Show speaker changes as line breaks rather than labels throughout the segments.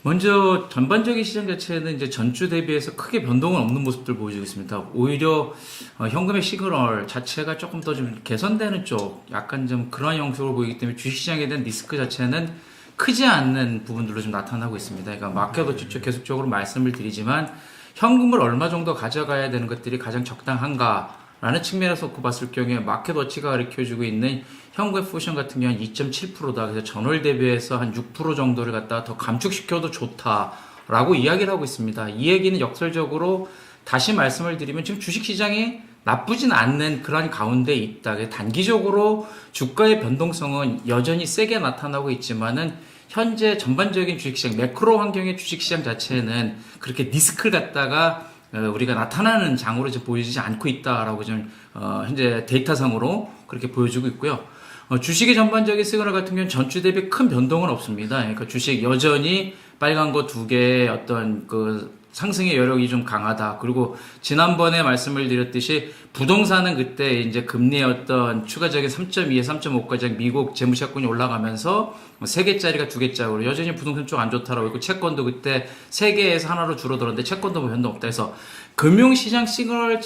먼저 전반적인 시장 자체는 이제 전주 대비해서 크게 변동은 없는 모습들 보여주고 있습니다. 오히려 현금의 시그널 자체가 조금 더 좀 개선되는 쪽, 약간 좀 그런 형식으로 보이기 때문에 주식시장에 대한 리스크 자체는 크지 않는 부분들로 좀 나타나고 있습니다. 그러니까 마켓워치 쪽 계속적으로 말씀을 드리지만 현금을 얼마 정도 가져가야 되는 것들이 가장 적당한가라는 측면에서 놓고 봤을 경우에 마켓워치가 가르쳐주고 있는 현금의 포지션 같은 경우는 2.7%다. 그래서 전월 대비해서 한 6% 정도를 갖다가 더 감축시켜도 좋다라고 이야기를 하고 있습니다. 이 얘기는 역설적으로 다시 말씀을 드리면 지금 주식시장이 나쁘진 않는 그런 가운데 있다. 단기적으로 주가의 변동성은 여전히 세게 나타나고 있지만은 현재 전반적인 주식시장, 매크로 환경의 주식시장 자체는 그렇게 리스크를 갖다가 우리가 나타나는 장으로 이제 보여지지 않고 있다라고 좀 현재 데이터상으로 그렇게 보여주고 있고요. 주식의 전반적인 시그널 같은 경우는 전주 대비 큰 변동은 없습니다. 그러니까 주식 여전히 빨간 거 두 개의 어떤 그 상승의 여력이 좀 강하다. 그리고 지난번에 말씀을 드렸듯이 부동산은 그때 이제 금리의 어떤 추가적인 3.2에서 3.5까지 미국 재무채권이 올라가면서 3개짜리가 2개짜리로 여전히 부동산 쪽 안 좋다라고 했고 채권도 그때 3개에서 하나로 줄어들었는데 채권도 뭐 변동 없다 해서 금융시장 시그널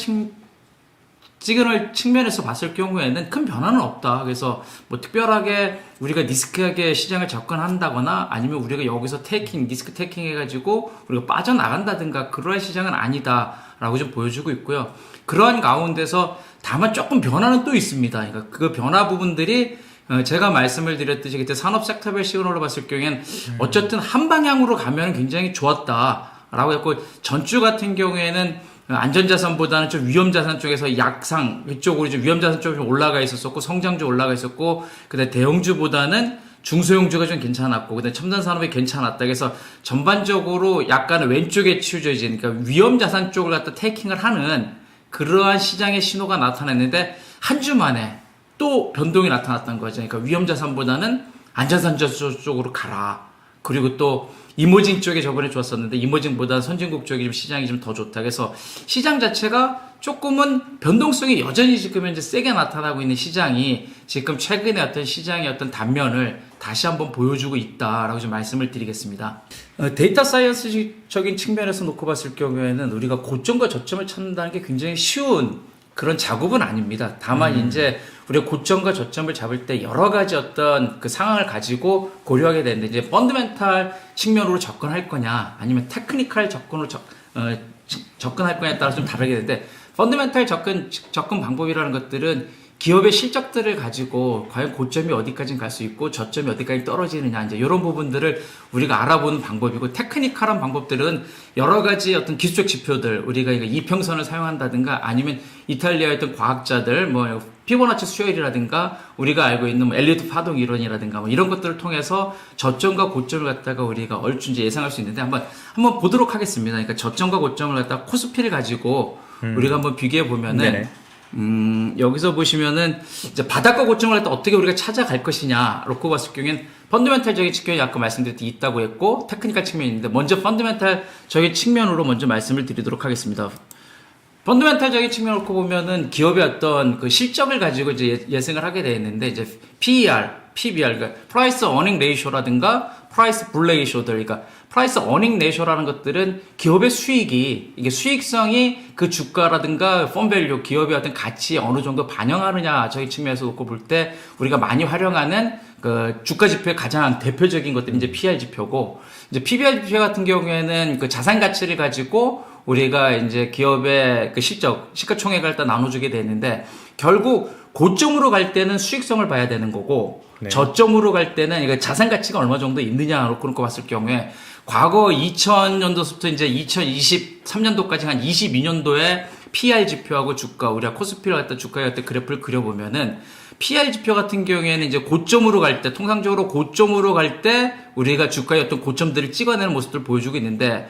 측면에서 봤을 경우에는 큰 변화는 없다. 그래서 뭐 특별하게 우리가 리스크하게 시장을 접근한다거나 아니면 우리가 여기서 리스크 테이킹 해가지고 우리가 빠져나간다든가 그러한 시장은 아니다라고 좀 보여주고 있고요. 그러한 가운데서 다만 조금 변화는 또 있습니다. 그러니까 그 변화 부분들이 제가 말씀을 드렸듯이 그때 산업 섹터별 시그널로 봤을 경우에는 어쨌든 한 방향으로 가면 굉장히 좋았다라고 했고 전주 같은 경우에는 안전자산보다는 좀 위험자산 쪽에서 약상 이쪽으로 좀 위험자산 쪽이 좀 올라가 있었고 성장주 올라가 있었고 그다음에 대형주보다는 중소형주가 좀 괜찮았고 그다음에 첨단산업이 괜찮았다. 그래서 전반적으로 약간 왼쪽에 치우져 이제 그러니까 위험자산 쪽을 갖다 테이킹을 하는 그러한 시장의 신호가 나타났는데 한 주 만에 또 변동이 나타났던 거죠. 그러니까 위험자산보다는 안전자산 쪽으로 가라. 그리고 또 이모징 쪽에 저번에 좋았었는데 이모징보다 선진국 쪽이 좀 시장이 좀 더 좋다. 그래서 시장 자체가 조금은 변동성이 여전히 지금 현재 세게 나타나고 있는 시장이 지금 최근에 어떤 시장의 어떤 단면을 다시 한번 보여주고 있다라고 좀 말씀을 드리겠습니다. 데이터 사이언스적인 측면에서 놓고 봤을 경우에는 우리가 고점과 저점을 찾는다는 게 굉장히 쉬운 그런 작업은 아닙니다. 다만 이제 우리가 고점과 저점을 잡을 때 여러 가지 어떤 그 상황을 가지고 고려하게 되는데 이제 펀더멘탈 측면으로 접근할 거냐 아니면 테크니컬 접근으로 접근할 거냐에 따라서 좀 다르게 되는데 펀더멘탈 접근 방법이라는 것들은 기업의 실적들을 가지고 과연 고점이 어디까지 갈 수 있고 저점이 어디까지 떨어지느냐 이제 이런 부분들을 우리가 알아보는 방법이고 테크니컬한 방법들은 여러 가지 어떤 기술적 지표들 우리가 이평선을 사용한다든가 아니면 이탈리아의 어떤 과학자들 뭐 피보나치 수열이라든가 우리가 알고 있는 뭐 엘리어트 파동 이론이라든가 뭐 이런 것들을 통해서 저점과 고점을 갖다가 우리가 얼추 이제 예상할 수 있는데 한번 보도록 하겠습니다. 그러니까 저점과 고점을 갖다가 코스피를 가지고 우리가 한번 비교해 보면은 여기서 보시면은 이제 바닥과 고점을 갖다 어떻게 우리가 찾아갈 것이냐 놓고 봤을 경우에는 펀더멘탈적인 측면이 아까 말씀드렸듯이 있다고 했고 테크니컬 측면이 있는데 먼저 펀더멘탈적인 측면으로 먼저 말씀을 드리도록 하겠습니다. 펀더멘탈적인 측면을 놓고 보면은 기업의 어떤 그 실적을 가지고 이제 예상을 하게 되어 있는데 이제 PER, PBR, 그러니까 Price Earning Ratio라든가 Price Book Ratio들, 그러니까 Price Earning Ratio라는 것들은 기업의 수익이 이게 수익성이 그 주가라든가 펀 밸류, 기업의 어떤 가치에 어느 정도 반영하느냐 저희 측면에서 놓고 볼 때 우리가 많이 활용하는 그 주가 지표의 가장 대표적인 것들이 이제 PER 지표고 이제 PBR 지표 같은 경우에는 그 자산 가치를 가지고 우리가 이제 기업의 그 시가총액을 다 나눠주게 되는데 결국 고점으로 갈 때는 수익성을 봐야 되는 거고 네. 저점으로 갈 때는 이거 자산 가치가 얼마 정도 있느냐 놓고 봤을 경우에 과거 2000년도부터 이제 2023년도까지 한 22년도에 PER 지표하고 주가 우리가 코스피를 갖다 주가에 갖다 그래프를 그려보면은 PER 지표 같은 경우에는 이제 고점으로 갈 때 통상적으로 고점으로 갈 때 우리가 주가의 어떤 고점들을 찍어내는 모습들을 보여주고 있는데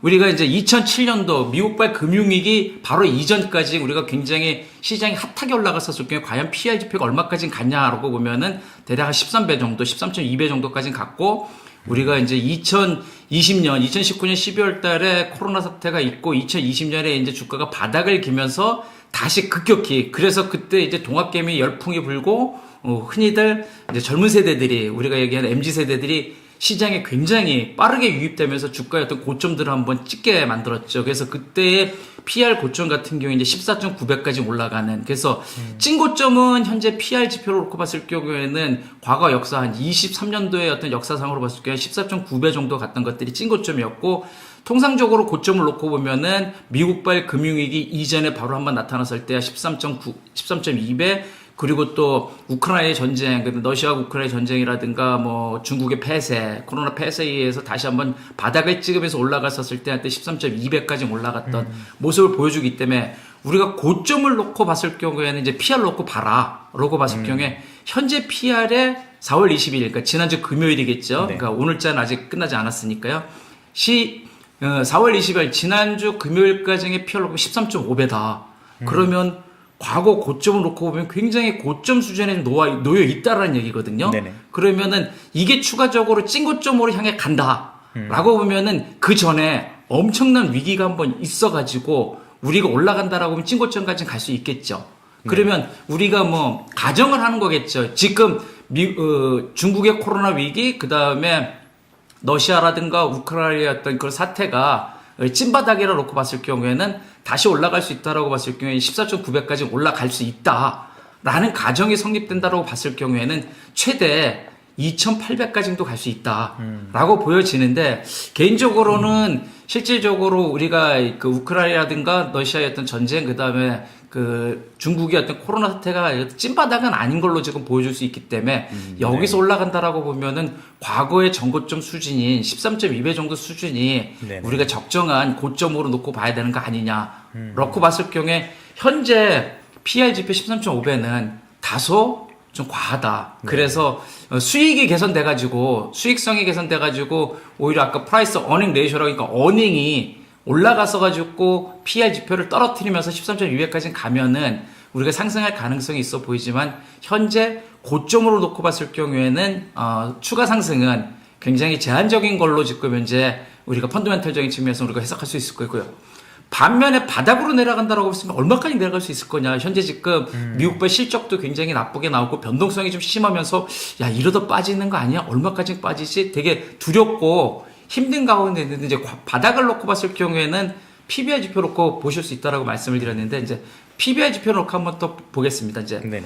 우리가 이제 2007년도 미국발 금융위기 바로 이전까지 우리가 굉장히 시장이 핫하게 올라갔었을 경우에 과연 PER 지표가 얼마까지 갔냐라고 보면은 대략 한 13배 정도, 13.2배 정도까지 갔고 우리가 이제 2019년 12월 달에 코로나 사태가 있고 2020년에 이제 주가가 바닥을 기면서 다시 급격히 그래서 그때 이제 동학개미 열풍이 불고 흔히들 이제 젊은 세대들이 우리가 얘기하는 MZ 세대들이 시장에 굉장히 빠르게 유입되면서 주가의 어떤 고점들을 한번 찍게 만들었죠. 그래서 그때의 PR 고점 같은 경우에 이제 14.9배까지 올라가는, 그래서 찐 고점은 현재 PR 지표로 놓고 봤을 경우에는 과거 역사 한 23년도의 어떤 역사상으로 봤을 경우에 14.9배 정도 갔던 것들이 찐 고점이었고, 통상적으로 고점을 놓고 보면은 미국발 금융위기 이전에 바로 한번 나타났을 때 13.2배, 그리고 또 우크라이나 전쟁, 러시아와 우크라이나 전쟁이라든가 뭐 중국의 폐쇄, 코로나 폐쇄에 의해서 다시 한번 바닥을 찍으면서 올라갔었을 때 한때 13.2배까지 올라갔던 모습을 보여주기 때문에 우리가 고점을 놓고 봤을 경우에는 이제 PR 놓고 봐라 라고 봤을 경우에 현재 PR의 4월 20일, 그러니까 지난주 금요일이겠죠.
네.
그러니까 오늘자는 아직 끝나지 않았으니까요. 4월 20일 지난주 금요일까지의 PR 놓고 13.5배다. 그러면 과거 고점을 놓고 보면 굉장히 고점 수준에 놓여 있다라는 얘기거든요.
네네.
그러면은 이게 추가적으로 찐 고점으로 향해 간다라고 보면은 그 전에 엄청난 위기가 한번 있어가지고 우리가 올라간다라고 하면 찐 고점까지 갈 수 있겠죠. 그러면 우리가 뭐 가정을 하는 거겠죠. 지금 중국의 코로나 위기, 그 다음에 러시아라든가 우크라이나의 어떤 그 사태가 찐바닥이라 놓고 봤을 경우에는 다시 올라갈 수 있다라고 봤을 경우에 14.9배까지 올라갈 수 있다라는 가정이 성립된다라고 봤을 경우에는 최대 2,800까지도 갈 수 있다라고 보여지는데, 개인적으로는 실질적으로 우리가 그 우크라이나라든가 러시아의 어떤 전쟁, 그 다음에 그 중국의 어떤 코로나 사태가 찐바닥은 아닌 걸로 지금 보여줄 수 있기 때문에 여기서 올라간다라고 보면은 과거의 전고점 수준인 13.2배 정도 수준이
네네.
우리가 적정한 고점으로 놓고 봐야 되는 거 아니냐. 그렇고 봤을 경우에 현재 PR 지표 13.5배는 다소 좀 과하다. 그래서 수익이 개선돼가지고, 수익성이 개선돼가지고, 오히려 아까 프라이스 어닝 레이쇼라고 하니까 어닝이 올라가서가지고 PR 지표를 떨어뜨리면서 13.2배까지 가면은 우리가 상승할 가능성이 있어 보이지만, 현재 고점으로 놓고 봤을 경우에는, 추가 상승은 굉장히 제한적인 걸로 지금 현재 우리가 펀더멘털적인 측면에서 우리가 해석할 수 있을 거고요. 반면에 바닥으로 내려간다라고 했으면 얼마까지 내려갈 수 있을 거냐. 현재 지금 미국발 실적도 굉장히 나쁘게 나오고 변동성이 좀 심하면서 야, 이러다 빠지는 거 아니야? 얼마까지 빠지지? 되게 두렵고 힘든 가운데 있는데, 이제 바닥을 놓고 봤을 경우에는 PBR 지표 놓고 보실 수 있다라고 말씀을 드렸는데, 이제 PBR 지표 놓고 한번 또 보겠습니다. 이제
네네.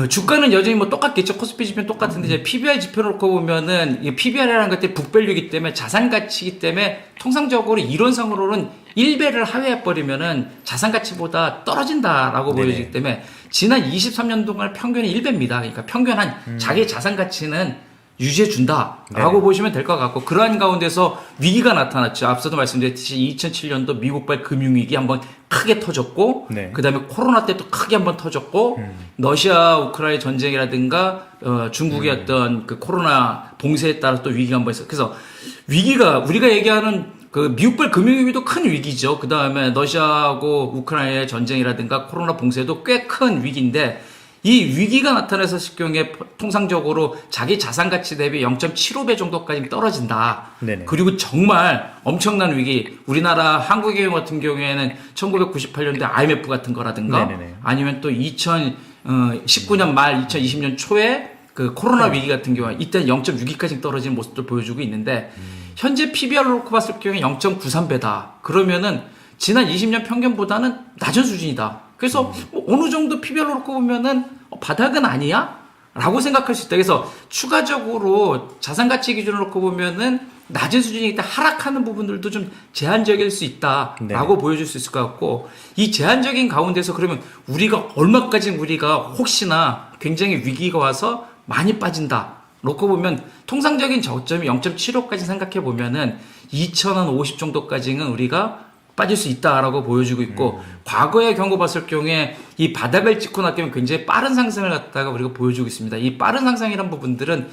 주가는 여전히 뭐 똑같겠죠. 코스피 지표는 똑같은데, 이제 PBR 지표를 놓고 보면은, 이 PBR이라는 것들이 북밸류이기 때문에, 자산 가치이기 때문에, 통상적으로 이론상으로는 1배를 하회해버리면은 자산 가치보다 떨어진다라고
네네.
보여지기 때문에, 지난 23년 동안 평균이 1배입니다. 그러니까 평균 자기 자산 가치는 유지해준다라고 보시면 될 것 같고, 그러한 가운데서 위기가 나타났죠. 앞서도 말씀드렸듯이 2007년도 미국발 금융위기 한번 크게 터졌고,
네.
그 다음에 코로나 때 또 크게 한번 터졌고, 러시아 우크라이나 전쟁이라든가 중국의 어떤 그 코로나 봉쇄에 따라 또 위기가 한번 있어요. 그래서 위기가, 우리가 얘기하는 그 미국발 금융위기도 큰 위기죠. 그 다음에 러시아하고 우크라이나의 전쟁이라든가 코로나 봉쇄도 꽤 큰 위기인데, 이 위기가 나타났을 경우에 통상적으로 자기 자산 가치 대비 0.75배 정도까지 떨어진다.
네네.
그리고 정말 엄청난 위기, 우리나라 한국의 경우 같은 경우에는 1998년대 IMF 같은 거라든가,
네네네.
아니면 또 2019년 말 2020년 초에 그 코로나 위기 같은 경우에 이때는 0.62까지 떨어지는 모습도 보여주고 있는데, 현재 PBR로 놓고 봤을 경우에 0.93배다. 그러면은 지난 20년 평균보다는 낮은 수준이다. 그래서 뭐 어느 정도 PBR로 놓고 보면은 바닥은 아니야? 라고 생각할 수 있다. 그래서 추가적으로 자산 가치 기준으로 놓고 보면은 낮은 수준이기 때문에 하락하는 부분들도 좀 제한적일 수 있다라고 보여줄 수 있을 것 같고, 이 제한적인 가운데서 그러면 우리가 얼마까지 우리가 혹시나 굉장히 위기가 와서 많이 빠진다 놓고 보면, 통상적인 저점이 0.75까지 생각해 보면은 2,050 정도까지는 우리가 빠질 수 있다라고 보여주고 있고, 과거의 경우 봤을 경우에 이 바닥을 찍고 났다면 굉장히 빠른 상승을 갖다가 우리가 보여주고 있습니다. 이 빠른 상승이란 부분들은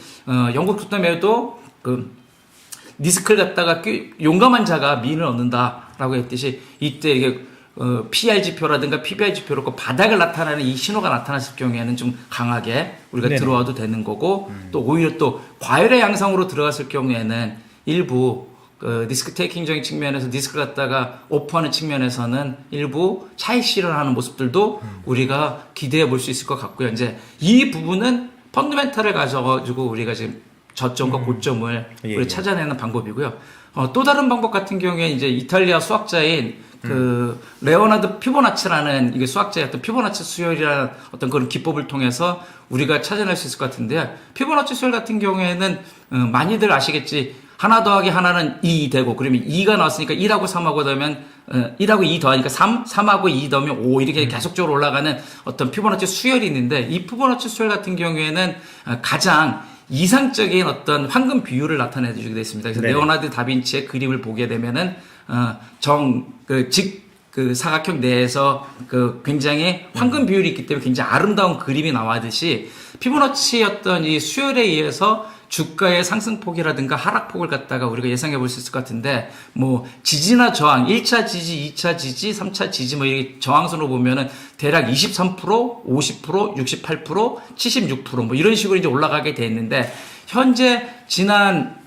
영국 토템에도 그 리스크를 갖다가 용감한 자가 미인을 얻는다라고 했듯이, 이때 이게 PR 지표라든가 PBR 지표로 바닥을 나타나는 이 신호가 나타났을 경우에는 좀 강하게 우리가
네네.
들어와도 되는 거고, 또 오히려 또 과열의 양상으로 들어갔을 경우에는 일부 리스크 테이킹적인 측면에서 리스크를 갖다가 오프하는 측면에서는 일부 차익 실현하는 모습들도 우리가 기대해 볼 수 있을 것 같고요. 이제 이 부분은 펀더멘탈을 가져가지고 우리가 지금 저점과 고점을
예,
우리
예.
찾아내는 방법이고요. 또 다른 방법 같은 경우에 이제 이탈리아 수학자인 그 레오나드 피보나치라는 이게 수학자의 어떤 피보나치 수열이라는 어떤 그런 기법을 통해서 우리가 찾아낼 수 있을 것 같은데요. 피보나치 수열 같은 경우에는 많이들 아시겠지. 하나 더하기 하나는 2 되고 그러면 2가 나왔으니까 1하고 3하고 더하면 1하고 2 더하니까 3, 3하고 2 더하면 5 이렇게 계속적으로 올라가는 어떤 피보나치 수열이 있는데 이 피보나치 수열 같은 경우에는 가장 이상적인 어떤 황금 비율을 나타내 주게 되어 있습니다. 그래서
네네.
레오나르도 다빈치의 그림을 보게 되면은 그 사각형 내에서 그 굉장히 황금 비율이 있기 때문에 굉장히 아름다운 그림이 나와듯이 피보나치의 어떤 이 수열에 의해서 주가의 상승폭이라든가 하락폭을 갖다가 우리가 예상해 볼 수 있을 것 같은데, 뭐, 지지나 저항, 1차 지지, 2차 지지, 3차 지지, 뭐, 이렇게 저항선으로 보면은 대략 23%, 50%, 68%, 76%, 뭐, 이런 식으로 이제 올라가게 돼 있는데, 현재 지난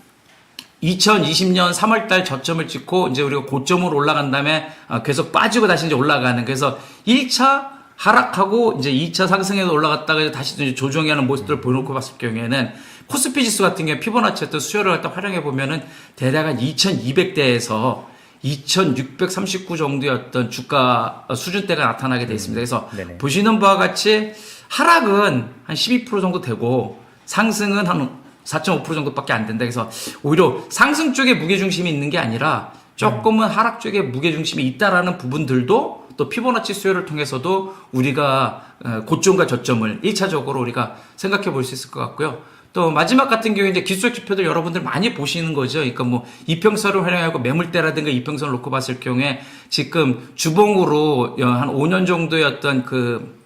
2020년 3월달 저점을 찍고 이제 우리가 고점으로 올라간 다음에 계속 빠지고 다시 이제 올라가는, 그래서 1차 하락하고 이제 2차 상승에서 올라갔다가 다시 이제 조정하는 모습들을 보여놓고 봤을 경우에는 코스피 지수 같은 경우에 피보나치 어떤 수요를 갖다 활용해 보면은 대략 한 2200대에서 2639 정도의 어떤 주가 수준대가 나타나게 되어 있습니다. 그래서
네네.
보시는 바와 같이 하락은 한 12% 정도 되고 상승은 한 4.5% 정도밖에 안 된다. 그래서 오히려 상승 쪽에 무게중심이 있는 게 아니라 조금은 하락 쪽에 무게중심이 있다라는 부분들도 또 피보나치 수요를 통해서도 우리가 고점과 저점을 1차적으로 우리가 생각해 볼 수 있을 것 같고요. 또 마지막 같은 경우에 이제 기술적 지표들 여러분들 많이 보시는 거죠. 그러니까 뭐 이평선을 활용하고 매물대라든가 이평선을 놓고 봤을 경우에 지금 주봉으로 한 5년 정도의 어떤 그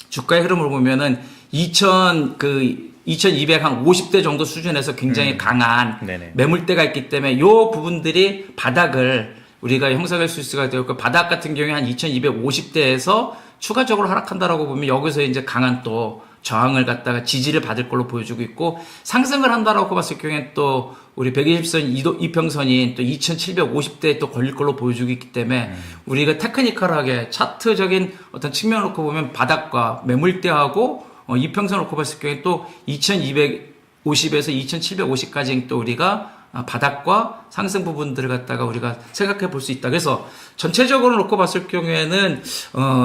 주가의 흐름을 보면은 2250대 정도 수준에서 굉장히 강한
네네.
매물대가 있기 때문에 이 부분들이 바닥을 우리가 형성할 수 있을 것 같아요. 그 바닥 같은 경우에 한 2250대에서 추가적으로 하락한다라고 보면 여기서 이제 강한 또 저항을 갖다가 지지를 받을 걸로 보여주고 있고, 상승을 한다라고 봤을 경우에 또 우리 120선 이평선인 또 2750대에 또 걸릴 걸로 보여주고 있기 때문에 우리가 테크니컬하게 차트적인 어떤 측면을 놓고 보면 바닥과 매물대하고 이평선 놓고 봤을 경우에 또 2250에서 2750까지 또 우리가 바닥과 상승 부분들을 갖다가 우리가 생각해 볼 수 있다. 그래서 전체적으로 놓고 봤을 경우에는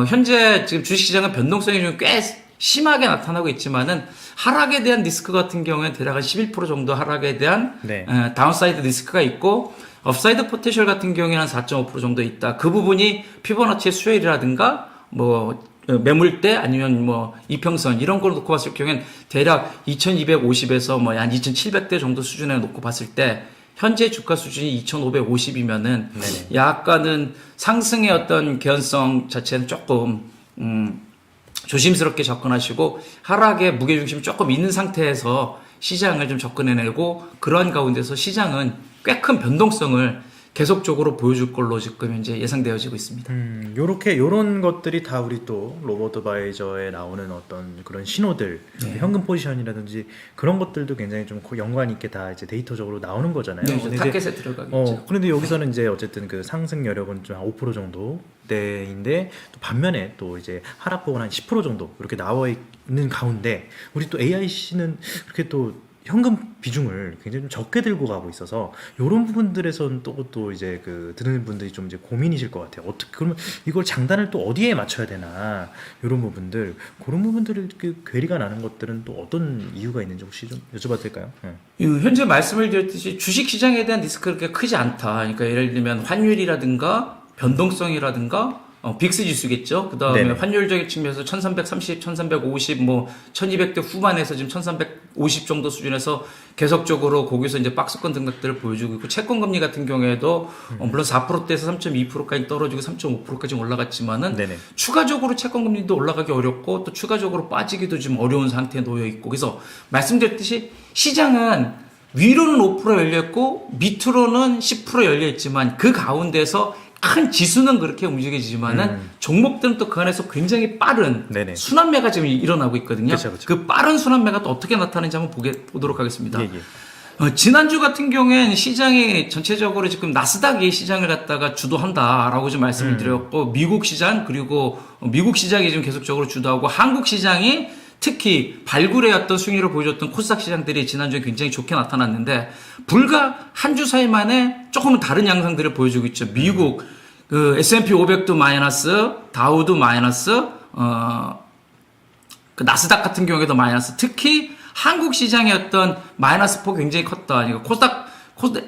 현재 지금 주식시장은 변동성이 좀 꽤 심하게 나타나고 있지만은 하락에 대한 리스크 같은 경우에는 대략 한 11% 정도 하락에 대한
네.
다운사이드 리스크가 있고, 업사이드 포텐셜 같은 경우에는 한 4.5% 정도 있다. 그 부분이 피보나치의 수요일이라든가 뭐 매물대 아니면 뭐 이평선 이런 걸 놓고 봤을 경우에는 대략 2250에서 뭐 한 2700대 정도 수준에 놓고 봤을 때 현재 주가 수준이 2550이면은 약간은 상승의 어떤 개연성 자체는 조금 조심스럽게 접근하시고 하락의 무게중심이 조금 있는 상태에서 시장을 좀 접근해내고, 그러한 가운데서 시장은 꽤 큰 변동성을 계속적으로 보여줄 걸로 지금 현재 예상되어지고 있습니다.
요런 것들이 다 우리 또 로봇어바이저에 나오는 어떤 그런 신호들, 현금 포지션이라든지 그런 것들도 굉장히 좀 연관 있게 다 이제 데이터적으로 나오는 거잖아요.
네,
근데
타겟에 들어가겠죠.
그런데 여기서는 이제 어쨌든 그 상승 여력은 좀 한 5% 정도대인데, 또 반면에 또 이제 하락폭은 한 10% 정도 이렇게 나와 있는 가운데 우리 또 AIC는 그렇게 또 현금 비중을 굉장히 좀 적게 들고 가고 있어서 이런 부분들에서는 또 이제 그 듣는 분들이 좀 이제 고민이실 것 같아요. 어떻게 그러면 이걸 장단을 또 어디에 맞춰야 되나, 이런 부분들, 그런 부분들을 그 괴리가 나는 것들은 또 어떤 이유가 있는지 혹시 좀 여쭤봐도 될까요?
현재 말씀을 드렸듯이 주식 시장에 대한 리스크가 그렇게 크지 않다. 그러니까 예를 들면 환율이라든가 변동성이라든가 빅스 지수겠죠. 그 다음에
네네.
환율적인 측면에서 1330, 1350, 뭐 1200대 후반에서 지금 1350 정도 수준에서 계속적으로 거기서 이제 박스권 등락들을 보여주고 있고, 채권 금리 같은 경우에도 물론 4%대에서 3.2%까지 떨어지고 3.5%까지 올라갔지만은
네네.
추가적으로 채권 금리도 올라가기 어렵고 또 추가적으로 빠지기도 좀 어려운 상태에 놓여 있고, 그래서 말씀드렸듯이 시장은 위로는 5% 열려 있고 밑으로는 10% 열려 있지만 그 가운데서 큰 지수는 그렇게 움직이지만은 종목들은 또 그 안에서 굉장히 빠른
네네.
순환매가 지금 일어나고 있거든요.
그쵸.
그 빠른 순환매가 또 어떻게 나타나는지 한번 보도록 하겠습니다.
예.
지난주 같은 경우에는 시장이 전체적으로 지금 나스닥이 시장을 갖다가 주도한다라고 좀 말씀을 드렸고, 미국 시장 그리고 미국 시장이 좀 계속적으로 주도하고 한국 시장이 특히 발굴의 어떤 수익률을 보여줬던 코스닥 시장들이 지난주에 굉장히 좋게 나타났는데 불과 한 주 사이 만에 조금은 다른 양상들을 보여주고 있죠. 미국 그 S&P 500도 마이너스, 다우도 마이너스, 그 나스닥 같은 경우에도 마이너스. 특히 한국 시장의 어떤 마이너스 폭이 굉장히 컸다. 그러니까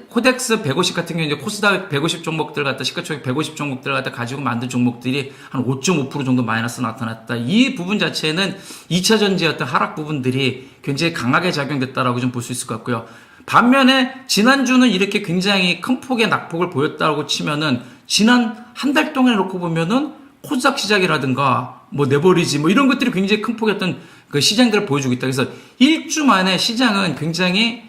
코덱스 150 같은 경우에 이제 코스닥 150 종목들 갖다 시가총액 150 종목들 갖다 가지고 만든 종목들이 한 5.5% 정도 마이너스 나타났다. 이 부분 자체는 2차 전지의 어떤 하락 부분들이 굉장히 강하게 작용됐다라고 좀 볼 수 있을 것 같고요. 반면에 지난주는 이렇게 굉장히 큰 폭의 낙폭을 보였다고 치면은 지난 한 달 동안 놓고 보면은 코스닥 시장이라든가 뭐 네버리지 뭐 이런 것들이 굉장히 큰 폭의 어떤 그 시장들을 보여주고 있다. 그래서 1주 만에 시장은 굉장히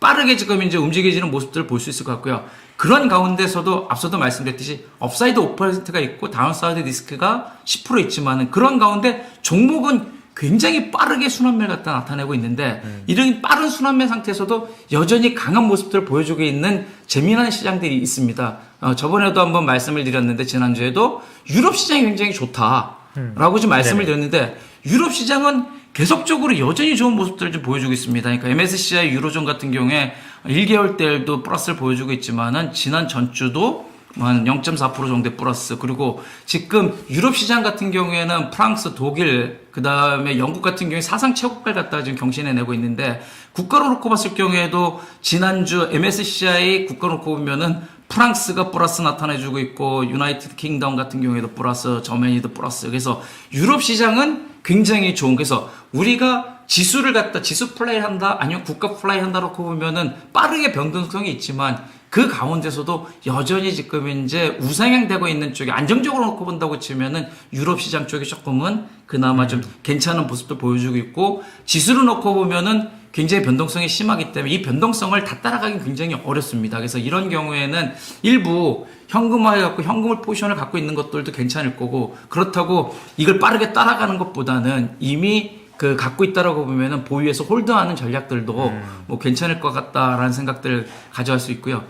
빠르게 지금 이제 움직여지는 모습들을 볼 수 있을 것 같고요. 그런 가운데서도 앞서도 말씀드렸듯이 업사이드 5%가 있고 다운사이드 리스크가 10% 있지만은 그런 가운데 종목은 굉장히 빠르게 순환매를 갖다 나타내고 있는데 이런 빠른 순환매 상태에서도 여전히 강한 모습들을 보여주고 있는 재미난 시장들이 있습니다. 저번에도 한번 말씀을 드렸는데 지난주에도 유럽 시장이 굉장히 좋다라고 좀 말씀을 드렸는데 유럽 시장은 계속적으로 여전히 좋은 모습들을 좀 보여주고 있습니다. 그러니까 MSCI 유로존 같은 경우에 1개월대도 플러스를 보여주고 있지만은 지난 전주도 한 0.4% 정도의 플러스. 그리고 지금 유럽 시장 같은 경우에는 프랑스, 독일, 그 다음에 영국 같은 경우에 사상 최고가를 갖다가 지금 경신해내고 있는데 국가로 놓고 봤을 경우에도 지난주 MSCI 국가로 놓고 보면은 프랑스가 플러스 나타내주고 있고 유나이티드 킹덤 같은 경우에도 플러스, 저메니도 플러스. 그래서 유럽 시장은 굉장히 좋은. 그래서 우리가 지수를 갖다 지수 플레이 한다 아니면 국가 플레이 한다고 보면은 빠르게 변동성이 있지만 그 가운데서도 여전히 지금 이제 우상향되고 있는 쪽이 안정적으로 놓고 본다고 치면은 유럽 시장 쪽이 조금은 그나마 좀 괜찮은 모습도 보여주고 있고 지수를 놓고 보면은 굉장히 변동성이 심하기 때문에 이 변동성을 다 따라가기 굉장히 어렵습니다. 그래서 이런 경우에는 일부 현금화해갖고 현금을 포지션을 갖고 있는 것들도 괜찮을 거고 그렇다고 이걸 빠르게 따라가는 것보다는 이미 그 갖고 있다라고 보면은 보유해서 홀드하는 전략들도 뭐 괜찮을 것 같다라는 생각들을 가져갈 수 있고요.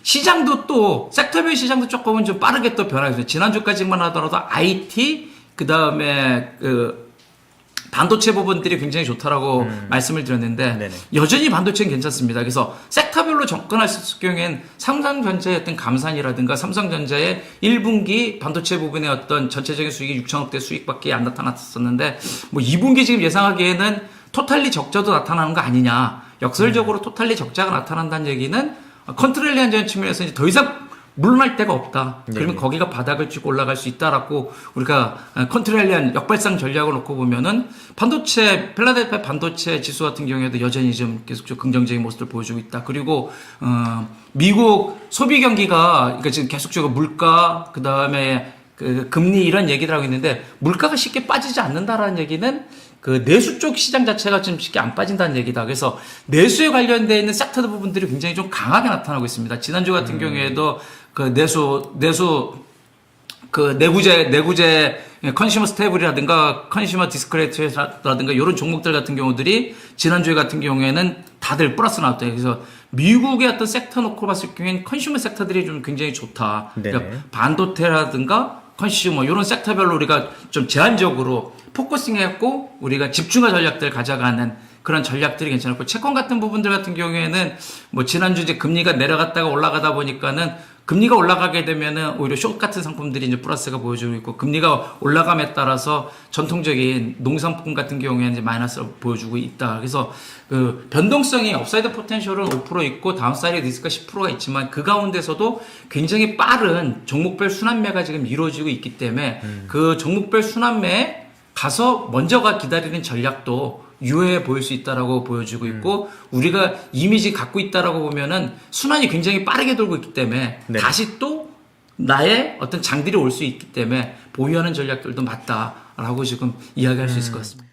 시장도 또 섹터별 시장도 조금은 좀 빠르게 또 변하고 있어요. 지난주까지만 하더라도 IT 그 다음에 그 반도체 부분들이 굉장히 좋다라고 말씀을 드렸는데
네네.
여전히 반도체는 괜찮습니다. 그래서 섹터별로 접근했을 경우에는 삼성전자의 어떤 감산이라든가 삼성전자의 1분기 반도체 부분의 어떤 전체적인 수익이 6천억대 수익밖에 안 나타났었는데 뭐 2분기 지금 예상하기에는 토탈리 적자도 나타나는 거 아니냐. 역설적으로 토탈리 적자가 나타난다는 얘기는 컨트롤리안적인 측면에서 이제 더 이상 물러날 데가 없다. 그러면 거기가 바닥을 찍고 올라갈 수 있다라고 우리가 컨트롤리안 역발상 전략을 놓고 보면은 반도체 필라델피아 반도체 지수 같은 경우에도 여전히 좀 계속 좀 긍정적인 모습을 보여주고 있다. 그리고 미국 소비 경기가 그러니까 지금 계속적으로 물가 그 다음에 그 금리 이런 얘기들 하고 있는데 물가가 쉽게 빠지지 않는다라는 얘기는 그 내수 쪽 시장 자체가 좀 쉽게 안 빠진다는 얘기다. 그래서 내수에 관련되어 있는 섹터 부분들이 굉장히 좀 강하게 나타나고 있습니다. 지난주 같은 경우에도 그 내구재 컨슈머 스테이블이라든가 컨슈머 디스크레이트라든가 이런 종목들 같은 경우들이 지난주에 같은 경우에는 다들 플러스 나왔다. 그래서 미국의 어떤 섹터 놓고 봤을 경우에는 컨슈머 섹터들이 좀 굉장히 좋다. 그러니까 반도체라든가 컨슈머 이런 섹터별로 우리가 좀 제한적으로 포커싱했고 우리가 집중화 전략들을 가져가는 그런 전략들이 괜찮았고 채권 같은 부분들 같은 경우에는 뭐 지난주 이제 금리가 내려갔다가 올라가다 보니까는 금리가 올라가게 되면은 오히려 숏 같은 상품들이 이제 플러스가 보여주고 있고 금리가 올라감에 따라서 전통적인 농산품 같은 경우에는 이제 마이너스를 보여주고 있다. 그래서 그 변동성이 업사이드 포텐셜은 5% 있고 다운사이드 리스크가 10%가 있지만 그 가운데서도 굉장히 빠른 종목별 순환매가 지금 이루어지고 있기 때문에 그 종목별 순환매에 가서 먼저가 기다리는 전략도 유효해 보일 수 있다라고 보여주고 있고 우리가 이미지 갖고 있다라고 보면은 순환이 굉장히 빠르게 돌고 있기 때문에
네.
다시 또 나의 어떤 장들이 올 수 있기 때문에 보유하는 전략들도 맞다라고 지금 이야기할 수 있을 것 같습니다.